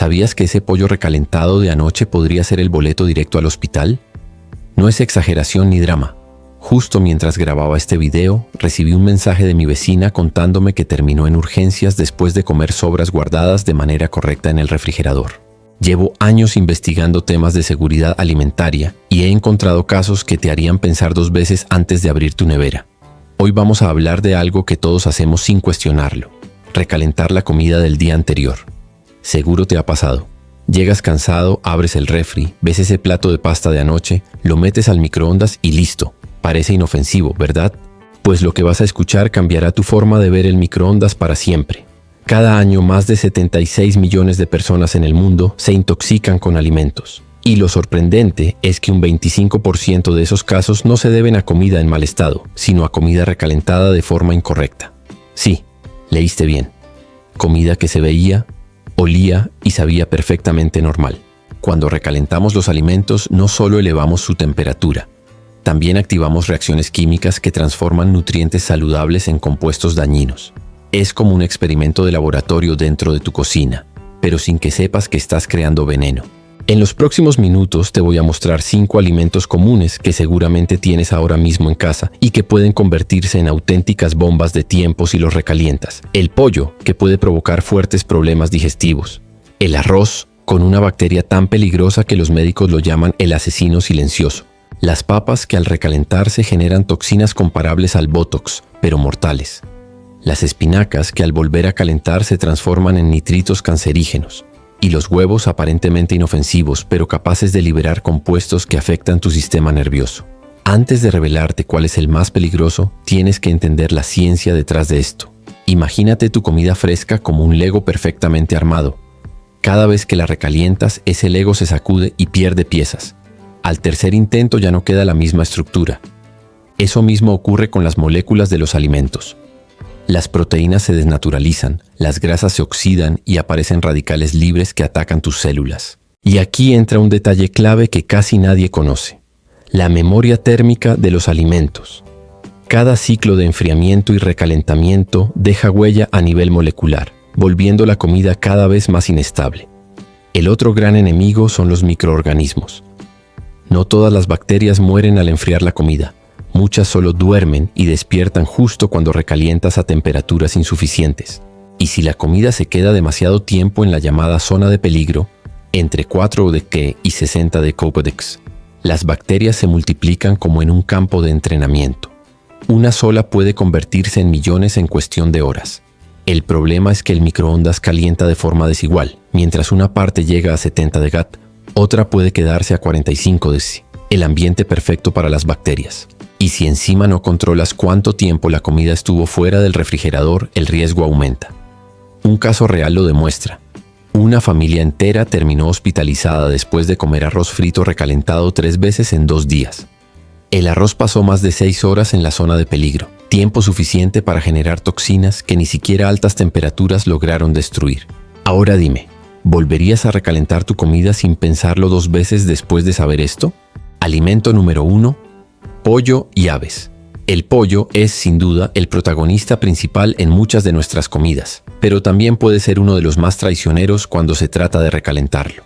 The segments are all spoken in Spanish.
¿Sabías que ese pollo recalentado de anoche podría ser el boleto directo al hospital? No es exageración ni drama. Justo mientras grababa este video, recibí un mensaje de mi vecina contándome que terminó en urgencias después de comer sobras guardadas de manera correcta en el refrigerador. Llevo años investigando temas de seguridad alimentaria y he encontrado casos que te harían pensar 2 veces antes de abrir tu nevera. Hoy vamos a hablar de algo que todos hacemos sin cuestionarlo: recalentar la comida del día anterior. Seguro te ha pasado. Llegas cansado, abres el refri, ves ese plato de pasta de anoche, lo metes al microondas y listo. Parece inofensivo, ¿verdad? Pues lo que vas a escuchar cambiará tu forma de ver el microondas para siempre. Cada año más de 76 millones de personas en el mundo se intoxican con alimentos. Y lo sorprendente es que un 25% de esos casos no se deben a comida en mal estado, sino a comida recalentada de forma incorrecta. Sí, leíste bien. Comida que se veía, olía y sabía perfectamente normal. Cuando recalentamos los alimentos, no solo elevamos su temperatura, también activamos reacciones químicas que transforman nutrientes saludables en compuestos dañinos. Es como un experimento de laboratorio dentro de tu cocina, pero sin que sepas que estás creando veneno. En los próximos minutos te voy a mostrar 5 alimentos comunes que seguramente tienes ahora mismo en casa y que pueden convertirse en auténticas bombas de tiempo si los recalientas. El pollo, que puede provocar fuertes problemas digestivos. El arroz, con una bacteria tan peligrosa que los médicos lo llaman el asesino silencioso. Las papas, que al recalentarse generan toxinas comparables al Botox, pero mortales. Las espinacas, que al volver a calentar se transforman en nitritos cancerígenos. Y los huevos, aparentemente inofensivos, pero capaces de liberar compuestos que afectan tu sistema nervioso. Antes de revelarte cuál es el más peligroso, tienes que entender la ciencia detrás de esto. Imagínate tu comida fresca como un Lego perfectamente armado. Cada vez que la recalientas, ese Lego se sacude y pierde piezas. Al tercer intento ya no queda la misma estructura. Eso mismo ocurre con las moléculas de los alimentos. Las proteínas se desnaturalizan, las grasas se oxidan y aparecen radicales libres que atacan tus células. Y aquí entra un detalle clave que casi nadie conoce: la memoria térmica de los alimentos. Cada ciclo de enfriamiento y recalentamiento deja huella a nivel molecular, volviendo la comida cada vez más inestable. El otro gran enemigo son los microorganismos. No todas las bacterias mueren al enfriar la comida. Muchas solo duermen y despiertan justo cuando recalientas a temperaturas insuficientes. Y si la comida se queda demasiado tiempo en la llamada zona de peligro, entre 4 dK y 60 dK, las bacterias se multiplican como en un campo de entrenamiento. Una sola puede convertirse en millones en cuestión de horas. El problema es que el microondas calienta de forma desigual. Mientras una parte llega a 70 dK, otra puede quedarse a 45 dC, el ambiente perfecto para las bacterias. Y si encima no controlas cuánto tiempo la comida estuvo fuera del refrigerador, el riesgo aumenta. Un caso real lo demuestra. Una familia entera terminó hospitalizada después de comer arroz frito recalentado 3 veces en 2 días. El arroz pasó más de 6 horas en la zona de peligro, tiempo suficiente para generar toxinas que ni siquiera altas temperaturas lograron destruir. Ahora dime, ¿volverías a recalentar tu comida sin pensarlo 2 veces después de saber esto? Alimento número 1. Pollo y aves. El pollo es, sin duda, el protagonista principal en muchas de nuestras comidas, pero también puede ser uno de los más traicioneros cuando se trata de recalentarlo.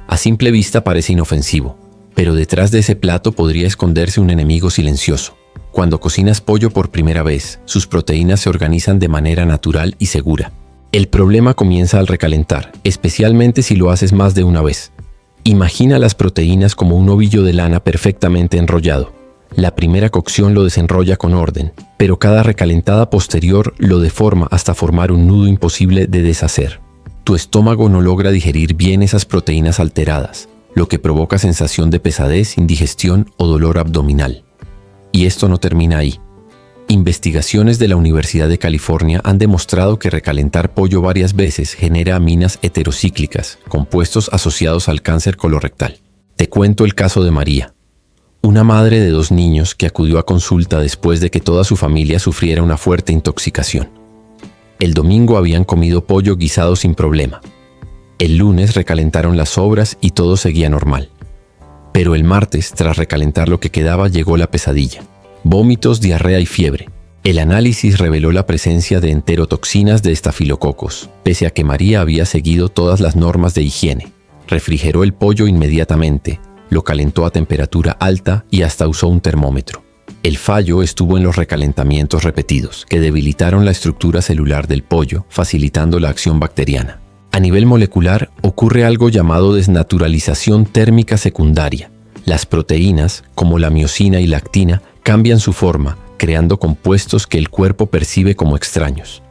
A simple vista parece inofensivo, pero detrás de ese plato podría esconderse un enemigo silencioso. Cuando cocinas pollo por primera vez, sus proteínas se organizan de manera natural y segura. El problema comienza al recalentar, especialmente si lo haces más de una vez. Imagina las proteínas como un ovillo de lana perfectamente enrollado. La primera cocción lo desenrolla con orden, pero cada recalentada posterior lo deforma hasta formar un nudo imposible de deshacer. Tu estómago no logra digerir bien esas proteínas alteradas, lo que provoca sensación de pesadez, indigestión o dolor abdominal. Y esto no termina ahí. Investigaciones de la Universidad de California han demostrado que recalentar pollo varias veces genera aminas heterocíclicas, compuestos asociados al cáncer colorectal. Te cuento el caso de María, una madre de 2 niños que acudió a consulta después de que toda su familia sufriera una fuerte intoxicación. El domingo habían comido pollo guisado sin problema. El lunes recalentaron las sobras y todo seguía normal. Pero el martes, tras recalentar lo que quedaba, llegó la pesadilla. Vómitos, diarrea y fiebre. El análisis reveló la presencia de enterotoxinas de estafilococos, pese a que María había seguido todas las normas de higiene. Refrigeró el pollo inmediatamente, lo calentó a temperatura alta y hasta usó un termómetro. El fallo estuvo en los recalentamientos repetidos, que debilitaron la estructura celular del pollo, facilitando la acción bacteriana. A nivel molecular, ocurre algo llamado desnaturalización térmica secundaria. Las proteínas, como la miosina y la actina, cambian su forma, creando compuestos que el cuerpo percibe como extraños.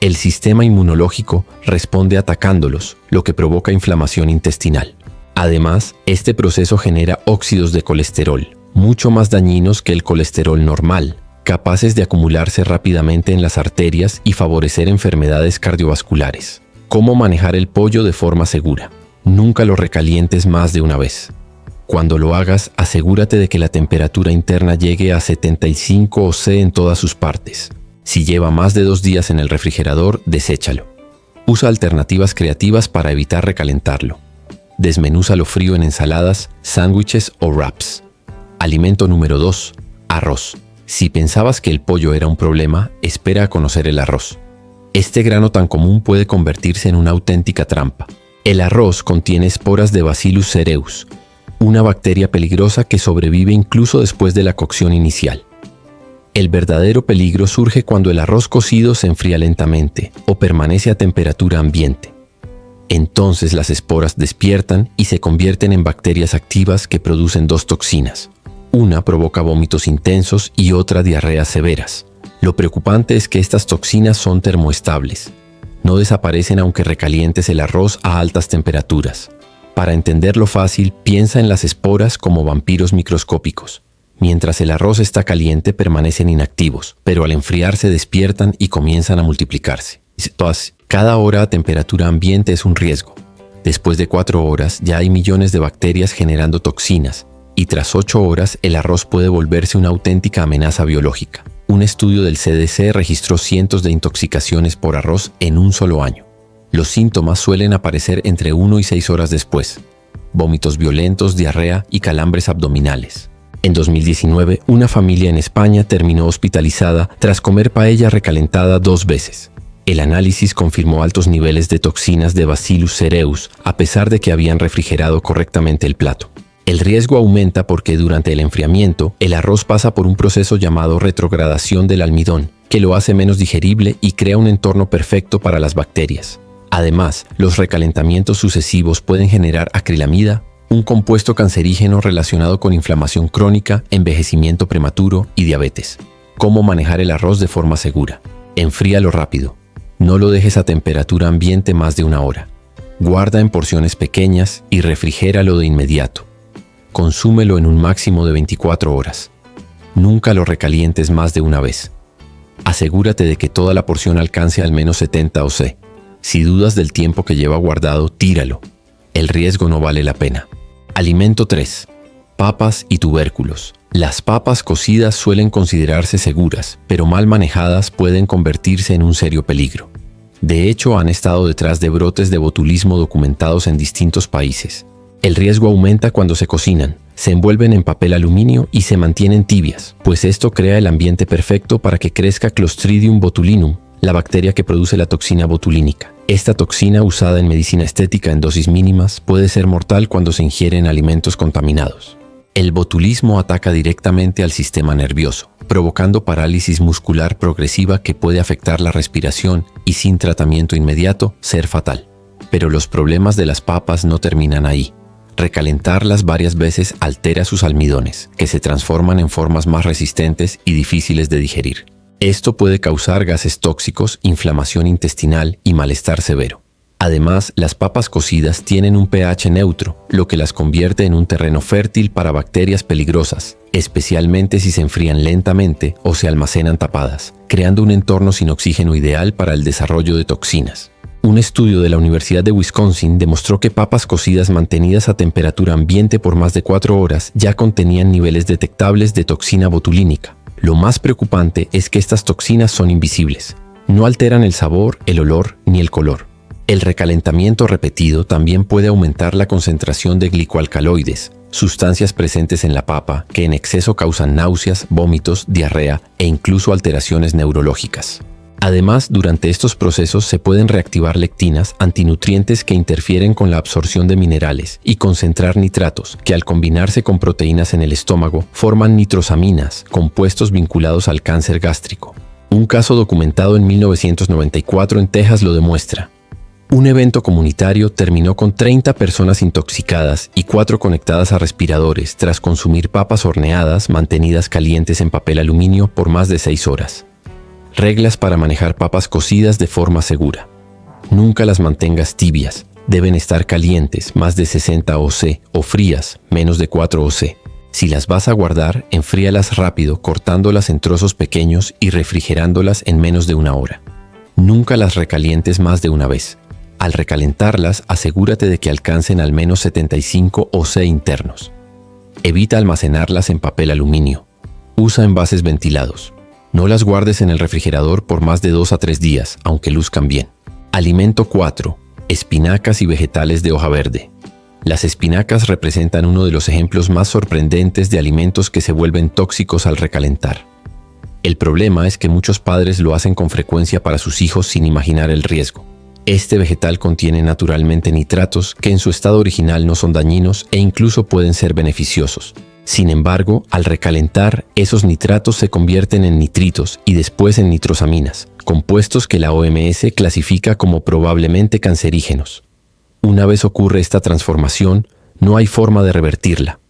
El sistema inmunológico responde atacándolos, lo que provoca inflamación intestinal. Además, este proceso genera óxidos de colesterol, mucho más dañinos que el colesterol normal, capaces de acumularse rápidamente en las arterias y favorecer enfermedades cardiovasculares. ¿Cómo manejar el pollo de forma segura? Nunca lo recalientes más de una vez. Cuando lo hagas, asegúrate de que la temperatura interna llegue a 75 C en todas sus partes. Si lleva más de 2 días en el refrigerador, deséchalo. Usa alternativas creativas para evitar recalentarlo. Desmenúzalo frío en ensaladas, sándwiches o wraps. Alimento número 2. Arroz. Si pensabas que el pollo era un problema, espera a conocer el arroz. Este grano tan común puede convertirse en una auténtica trampa. El arroz contiene esporas de Bacillus cereus, una bacteria peligrosa que sobrevive incluso después de la cocción inicial. El verdadero peligro surge cuando el arroz cocido se enfría lentamente o permanece a temperatura ambiente. Entonces las esporas despiertan y se convierten en bacterias activas que producen 2 toxinas. Una provoca vómitos intensos y otra diarreas severas. Lo preocupante es que estas toxinas son termoestables. No desaparecen aunque recalientes el arroz a altas temperaturas. Para entenderlo fácil, piensa en las esporas como vampiros microscópicos. Mientras el arroz está caliente permanecen inactivos, pero al enfriarse despiertan y comienzan a multiplicarse. Cada hora a temperatura ambiente es un riesgo. Después de 4 horas ya hay millones de bacterias generando toxinas, y tras 8 horas el arroz puede volverse una auténtica amenaza biológica. Un estudio del CDC registró cientos de intoxicaciones por arroz en un solo año. Los síntomas suelen aparecer entre 1 y 6 horas después. Vómitos violentos, diarrea y calambres abdominales. En 2019, una familia en España terminó hospitalizada tras comer paella recalentada 2 veces. El análisis confirmó altos niveles de toxinas de Bacillus cereus, a pesar de que habían refrigerado correctamente el plato. El riesgo aumenta porque durante el enfriamiento, el arroz pasa por un proceso llamado retrogradación del almidón, que lo hace menos digerible y crea un entorno perfecto para las bacterias. Además, los recalentamientos sucesivos pueden generar acrilamida, un compuesto cancerígeno relacionado con inflamación crónica, envejecimiento prematuro y diabetes. ¿Cómo manejar el arroz de forma segura? Enfríalo rápido. No lo dejes a temperatura ambiente más de 1 hora. Guarda en porciones pequeñas y refrigéralo de inmediato. Consúmelo en un máximo de 24 horas. Nunca lo recalientes más de una vez. Asegúrate de que toda la porción alcance al menos 70 C. Si dudas del tiempo que lleva guardado, tíralo. El riesgo no vale la pena. Alimento 3. Papas y tubérculos. Las papas cocidas suelen considerarse seguras, pero mal manejadas pueden convertirse en un serio peligro. De hecho, han estado detrás de brotes de botulismo documentados en distintos países. El riesgo aumenta cuando se cocinan, se envuelven en papel aluminio y se mantienen tibias, pues esto crea el ambiente perfecto para que crezca Clostridium botulinum, la bacteria que produce la toxina botulínica. Esta toxina, usada en medicina estética en dosis mínimas, puede ser mortal cuando se ingiere en alimentos contaminados. El botulismo ataca directamente al sistema nervioso, provocando parálisis muscular progresiva que puede afectar la respiración y, sin tratamiento inmediato, ser fatal. Pero los problemas de las papas no terminan ahí. Recalentarlas varias veces altera sus almidones, que se transforman en formas más resistentes y difíciles de digerir. Esto puede causar gases tóxicos, inflamación intestinal y malestar severo. Además, las papas cocidas tienen un pH neutro, lo que las convierte en un terreno fértil para bacterias peligrosas, especialmente si se enfrían lentamente o se almacenan tapadas, creando un entorno sin oxígeno ideal para el desarrollo de toxinas. Un estudio de la Universidad de Wisconsin demostró que papas cocidas mantenidas a temperatura ambiente por más de 4 horas ya contenían niveles detectables de toxina botulínica. Lo más preocupante es que estas toxinas son invisibles. No alteran el sabor, el olor ni el color. El recalentamiento repetido también puede aumentar la concentración de glicoalcaloides, sustancias presentes en la papa que en exceso causan náuseas, vómitos, diarrea e incluso alteraciones neurológicas. Además, durante estos procesos se pueden reactivar lectinas, antinutrientes que interfieren con la absorción de minerales, y concentrar nitratos, que al combinarse con proteínas en el estómago, forman nitrosaminas, compuestos vinculados al cáncer gástrico. Un caso documentado en 1994 en Texas lo demuestra. Un evento comunitario terminó con 30 personas intoxicadas y 4 conectadas a respiradores tras consumir papas horneadas mantenidas calientes en papel aluminio por más de 6 horas. Reglas para manejar papas cocidas de forma segura. Nunca las mantengas tibias. Deben estar calientes, más de 60 oC, o frías, menos de 4 oC. Si las vas a guardar, enfríalas rápido, cortándolas en trozos pequeños y refrigerándolas en menos de 1 hora. Nunca las recalientes más de una vez. Al recalentarlas, asegúrate de que alcancen al menos 75 oC internos. Evita almacenarlas en papel aluminio. Usa envases ventilados. No las guardes en el refrigerador por más de 2 a 3 días, aunque luzcan bien. Alimento 4. Espinacas y vegetales de hoja verde. Las espinacas representan uno de los ejemplos más sorprendentes de alimentos que se vuelven tóxicos al recalentar. El problema es que muchos padres lo hacen con frecuencia para sus hijos sin imaginar el riesgo. Este vegetal contiene naturalmente nitratos que en su estado original no son dañinos e incluso pueden ser beneficiosos. Sin embargo, al recalentar, esos nitratos se convierten en nitritos y después en nitrosaminas, compuestos que la OMS clasifica como probablemente cancerígenos. Una vez ocurre esta transformación, no hay forma de revertirla.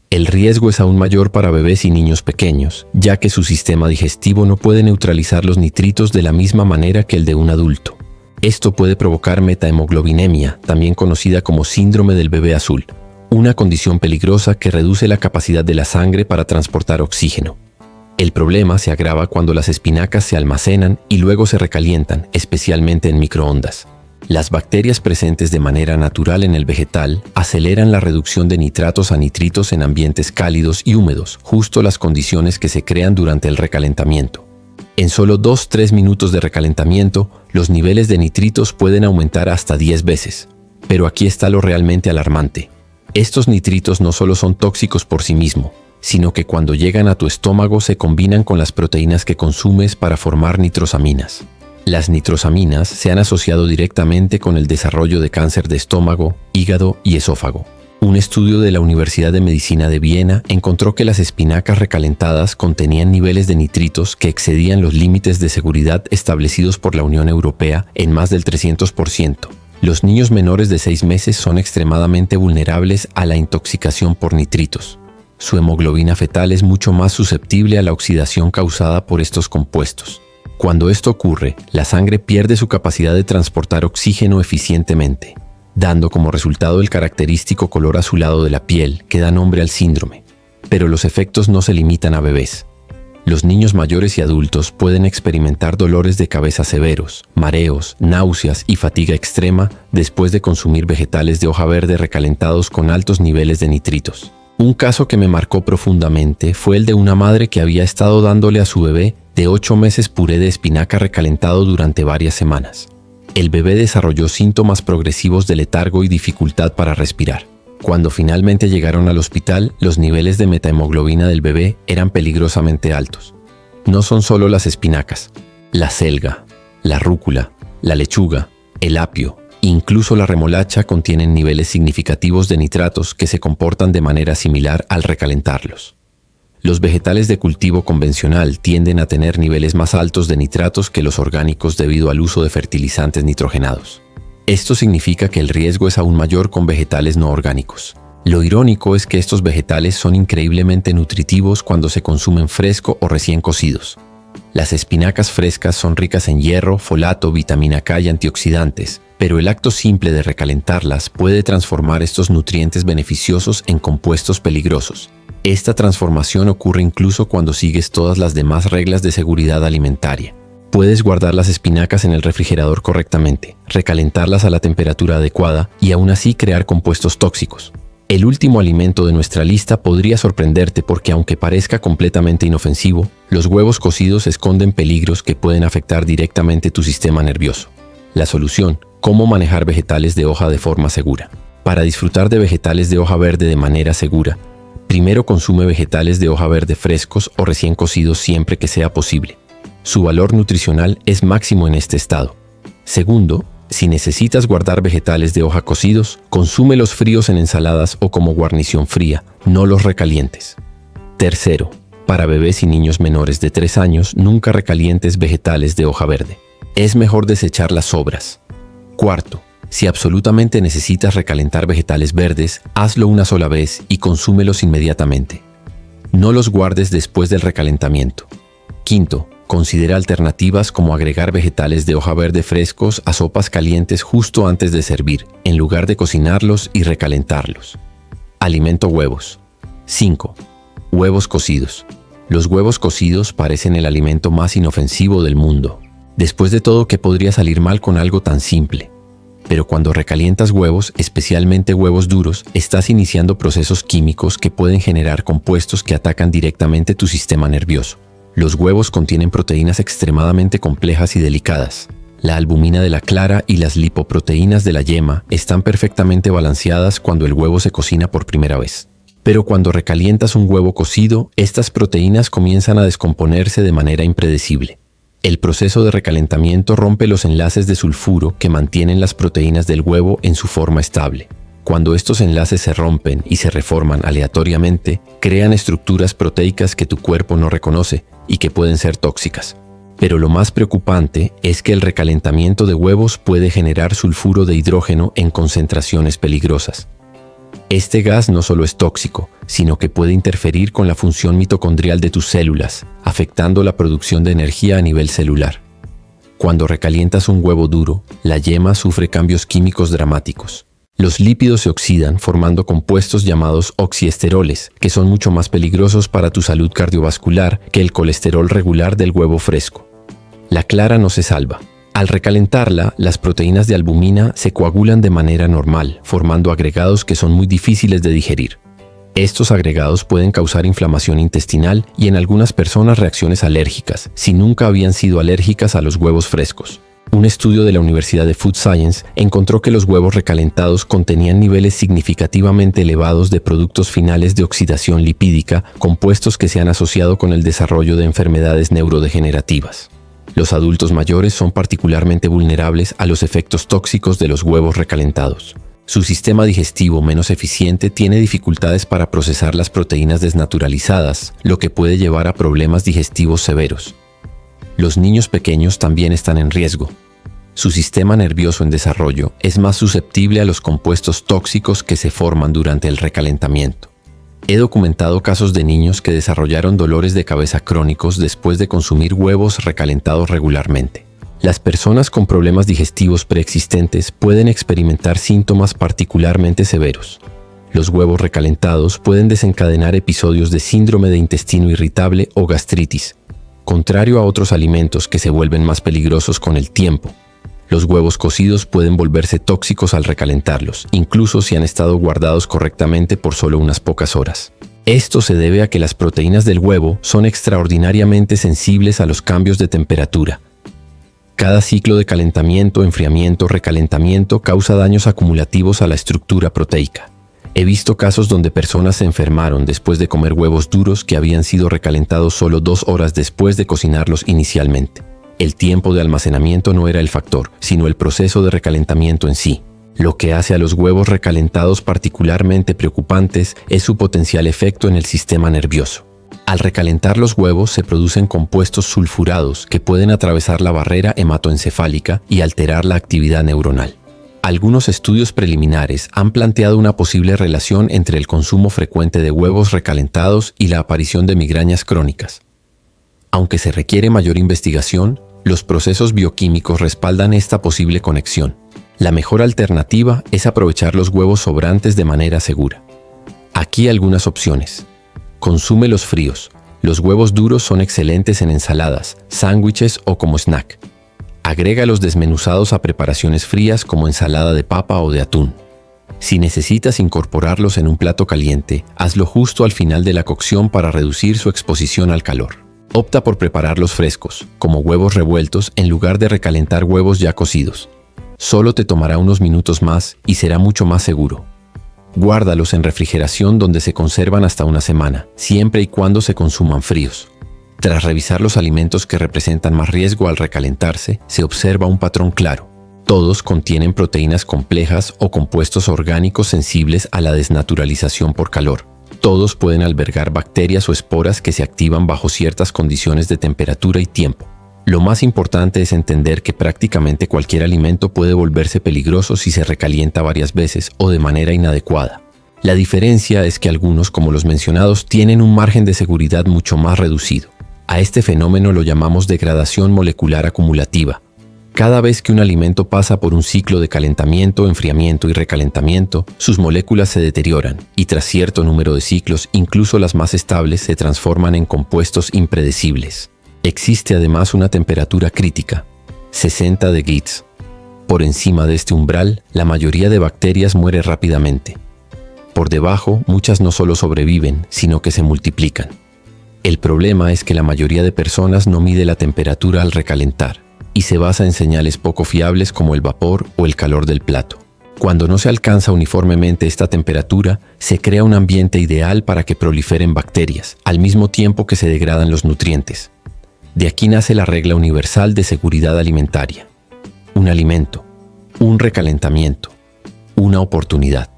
El riesgo es aún mayor para bebés y niños pequeños, ya que su sistema digestivo no puede neutralizar los nitritos de la misma manera que el de un adulto. Esto puede provocar metahemoglobinemia, también conocida como síndrome del bebé azul, una condición peligrosa que reduce la capacidad de la sangre para transportar oxígeno. El problema se agrava cuando las espinacas se almacenan y luego se recalientan, especialmente en microondas. Las bacterias presentes de manera natural en el vegetal aceleran la reducción de nitratos a nitritos en ambientes cálidos y húmedos, justo las condiciones que se crean durante el recalentamiento. En solo 2-3 minutos de recalentamiento, los niveles de nitritos pueden aumentar hasta 10 veces. Pero aquí está lo realmente alarmante. Estos nitritos no solo son tóxicos por sí mismos, sino que cuando llegan a tu estómago se combinan con las proteínas que consumes para formar nitrosaminas. Las nitrosaminas se han asociado directamente con el desarrollo de cáncer de estómago, hígado y esófago. Un estudio de la Universidad de Medicina de Viena encontró que las espinacas recalentadas contenían niveles de nitritos que excedían los límites de seguridad establecidos por la Unión Europea en más del 300%. Los niños menores de 6 meses son extremadamente vulnerables a la intoxicación por nitritos. Su hemoglobina fetal es mucho más susceptible a la oxidación causada por estos compuestos. Cuando esto ocurre, la sangre pierde su capacidad de transportar oxígeno eficientemente, dando como resultado el característico color azulado de la piel que da nombre al síndrome. Pero los efectos no se limitan a bebés. Los niños mayores y adultos pueden experimentar dolores de cabeza severos, mareos, náuseas y fatiga extrema después de consumir vegetales de hoja verde recalentados con altos niveles de nitritos. Un caso que me marcó profundamente fue el de una madre que había estado dándole a su bebé de 8 meses puré de espinaca recalentado durante varias semanas. El bebé desarrolló síntomas progresivos de letargo y dificultad para respirar. Cuando finalmente llegaron al hospital, los niveles de metahemoglobina del bebé eran peligrosamente altos. No son solo las espinacas, la selga, la rúcula, la lechuga, el apio, incluso la remolacha contienen niveles significativos de nitratos que se comportan de manera similar al recalentarlos. Los vegetales de cultivo convencional tienden a tener niveles más altos de nitratos que los orgánicos debido al uso de fertilizantes nitrogenados. Esto significa que el riesgo es aún mayor con vegetales no orgánicos. Lo irónico es que estos vegetales son increíblemente nutritivos cuando se consumen fresco o recién cocidos. Las espinacas frescas son ricas en hierro, folato, vitamina K y antioxidantes, pero el acto simple de recalentarlas puede transformar estos nutrientes beneficiosos en compuestos peligrosos. Esta transformación ocurre incluso cuando sigues todas las demás reglas de seguridad alimentaria. Puedes guardar las espinacas en el refrigerador correctamente, recalentarlas a la temperatura adecuada y aún así crear compuestos tóxicos. El último alimento de nuestra lista podría sorprenderte porque aunque parezca completamente inofensivo, los huevos cocidos esconden peligros que pueden afectar directamente tu sistema nervioso. La solución: cómo manejar vegetales de hoja de forma segura. Para disfrutar de vegetales de hoja verde de manera segura, primero consume vegetales de hoja verde frescos o recién cocidos siempre que sea posible. Su valor nutricional es máximo en este estado. Segundo, si necesitas guardar vegetales de hoja cocidos, consúmelos fríos en ensaladas o como guarnición fría, no los recalientes. Tercero, para bebés y niños menores de 3 años, nunca recalientes vegetales de hoja verde. Es mejor desechar las sobras. Cuarto, si absolutamente necesitas recalentar vegetales verdes, hazlo una sola vez y consúmelos inmediatamente. No los guardes después del recalentamiento. Quinto, considera alternativas como agregar vegetales de hoja verde frescos a sopas calientes justo antes de servir, en lugar de cocinarlos y recalentarlos. Alimento huevos. 5. Huevos cocidos. Los huevos cocidos parecen el alimento más inofensivo del mundo. Después de todo, ¿qué podría salir mal con algo tan simple? Pero cuando recalientas huevos, especialmente huevos duros, estás iniciando procesos químicos que pueden generar compuestos que atacan directamente tu sistema nervioso. Los huevos contienen proteínas extremadamente complejas y delicadas. La albumina de la clara y las lipoproteínas de la yema están perfectamente balanceadas cuando el huevo se cocina por primera vez. Pero cuando recalientas un huevo cocido, estas proteínas comienzan a descomponerse de manera impredecible. El proceso de recalentamiento rompe los enlaces de sulfuro que mantienen las proteínas del huevo en su forma estable. Cuando estos enlaces se rompen y se reforman aleatoriamente, crean estructuras proteicas que tu cuerpo no reconoce y que pueden ser tóxicas. Pero lo más preocupante es que el recalentamiento de huevos puede generar sulfuro de hidrógeno en concentraciones peligrosas. Este gas no solo es tóxico, sino que puede interferir con la función mitocondrial de tus células, afectando la producción de energía a nivel celular. Cuando recalientas un huevo duro, la yema sufre cambios químicos dramáticos. Los lípidos se oxidan formando compuestos llamados oxiesteroles, que son mucho más peligrosos para tu salud cardiovascular que el colesterol regular del huevo fresco. La clara no se salva. Al recalentarla, las proteínas de albumina se coagulan de manera normal, formando agregados que son muy difíciles de digerir. Estos agregados pueden causar inflamación intestinal y en algunas personas reacciones alérgicas, si nunca habían sido alérgicas a los huevos frescos. Un estudio de la Universidad de Food Science encontró que los huevos recalentados contenían niveles significativamente elevados de productos finales de oxidación lipídica, compuestos que se han asociado con el desarrollo de enfermedades neurodegenerativas. Los adultos mayores son particularmente vulnerables a los efectos tóxicos de los huevos recalentados. Su sistema digestivo menos eficiente tiene dificultades para procesar las proteínas desnaturalizadas, lo que puede llevar a problemas digestivos severos. Los niños pequeños también están en riesgo. Su sistema nervioso en desarrollo es más susceptible a los compuestos tóxicos que se forman durante el recalentamiento. He documentado casos de niños que desarrollaron dolores de cabeza crónicos después de consumir huevos recalentados regularmente. Las personas con problemas digestivos preexistentes pueden experimentar síntomas particularmente severos. Los huevos recalentados pueden desencadenar episodios de síndrome de intestino irritable o gastritis, contrario a otros alimentos que se vuelven más peligrosos con el tiempo. Los huevos cocidos pueden volverse tóxicos al recalentarlos, incluso si han estado guardados correctamente por solo unas pocas horas. Esto se debe a que las proteínas del huevo son extraordinariamente sensibles a los cambios de temperatura. Cada ciclo de calentamiento, enfriamiento, recalentamiento causa daños acumulativos a la estructura proteica. He visto casos donde personas se enfermaron después de comer huevos duros que habían sido recalentados solo 2 horas después de cocinarlos inicialmente. El tiempo de almacenamiento no era el factor, sino el proceso de recalentamiento en sí. Lo que hace a los huevos recalentados particularmente preocupantes es su potencial efecto en el sistema nervioso. Al recalentar los huevos se producen compuestos sulfurados que pueden atravesar la barrera hematoencefálica y alterar la actividad neuronal. Algunos estudios preliminares han planteado una posible relación entre el consumo frecuente de huevos recalentados y la aparición de migrañas crónicas. Aunque se requiere mayor investigación, los procesos bioquímicos respaldan esta posible conexión. La mejor alternativa es aprovechar los huevos sobrantes de manera segura. Aquí algunas opciones. Consúmelos fríos. Los huevos duros son excelentes en ensaladas, sándwiches o como snack. Agrégalos desmenuzados a preparaciones frías como ensalada de papa o de atún. Si necesitas incorporarlos en un plato caliente, hazlo justo al final de la cocción para reducir su exposición al calor. Opta por prepararlos frescos, como huevos revueltos, en lugar de recalentar huevos ya cocidos. Solo te tomará unos minutos más y será mucho más seguro. Guárdalos en refrigeración donde se conservan hasta una semana, siempre y cuando se consuman fríos. Tras revisar los alimentos que representan más riesgo al recalentarse, se observa un patrón claro. Todos contienen proteínas complejas o compuestos orgánicos sensibles a la desnaturalización por calor. Todos pueden albergar bacterias o esporas que se activan bajo ciertas condiciones de temperatura y tiempo. Lo más importante es entender que prácticamente cualquier alimento puede volverse peligroso si se recalienta varias veces o de manera inadecuada. La diferencia es que algunos, como los mencionados, tienen un margen de seguridad mucho más reducido. A este fenómeno lo llamamos degradación molecular acumulativa. Cada vez que un alimento pasa por un ciclo de calentamiento, enfriamiento y recalentamiento, sus moléculas se deterioran y tras cierto número de ciclos, incluso las más estables se transforman en compuestos impredecibles. Existe además una temperatura crítica, 60 de Gibbs. Por encima de este umbral, la mayoría de bacterias muere rápidamente. Por debajo, muchas no solo sobreviven, sino que se multiplican. El problema es que la mayoría de personas no mide la temperatura al recalentar y se basa en señales poco fiables como el vapor o el calor del plato. Cuando no se alcanza uniformemente esta temperatura, se crea un ambiente ideal para que proliferen bacterias, al mismo tiempo que se degradan los nutrientes. De aquí nace la regla universal de seguridad alimentaria. Un alimento, un recalentamiento, una oportunidad.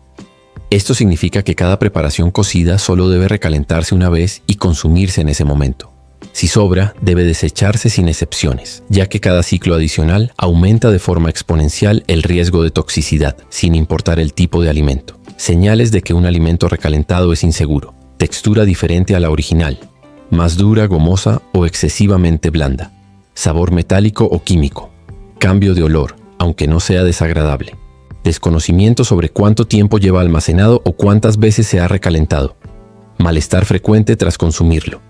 Esto significa que cada preparación cocida solo debe recalentarse una vez y consumirse en ese momento. Si sobra, debe desecharse sin excepciones, ya que cada ciclo adicional aumenta de forma exponencial el riesgo de toxicidad, sin importar el tipo de alimento. Señales de que un alimento recalentado es inseguro. Textura diferente a la original, más dura, gomosa o excesivamente blanda. Sabor metálico o químico. Cambio de olor, aunque no sea desagradable. Desconocimiento sobre cuánto tiempo lleva almacenado o cuántas veces se ha recalentado. Malestar frecuente tras consumirlo.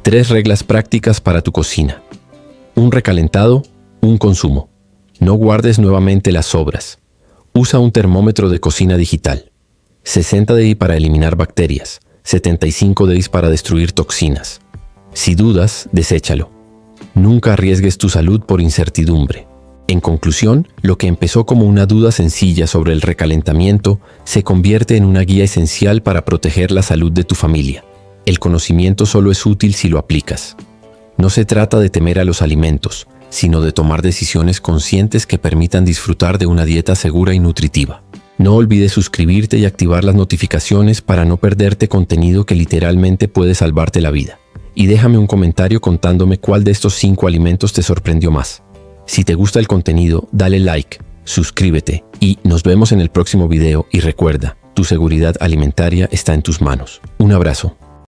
3 reglas prácticas para tu cocina. Un recalentado, un consumo. No guardes nuevamente las sobras. Usa un termómetro de cocina digital. 60 dBi para eliminar bacterias. 75 dBi para destruir toxinas. Si dudas, deséchalo. Nunca arriesgues tu salud por incertidumbre. En conclusión, lo que empezó como una duda sencilla sobre el recalentamiento se convierte en una guía esencial para proteger la salud de tu familia. El conocimiento solo es útil si lo aplicas. No se trata de temer a los alimentos, sino de tomar decisiones conscientes que permitan disfrutar de una dieta segura y nutritiva. No olvides suscribirte y activar las notificaciones para no perderte contenido que literalmente puede salvarte la vida. Y déjame un comentario contándome cuál de estos 5 alimentos te sorprendió más. Si te gusta el contenido, dale like, suscríbete y nos vemos en el próximo video y recuerda, tu seguridad alimentaria está en tus manos. Un abrazo.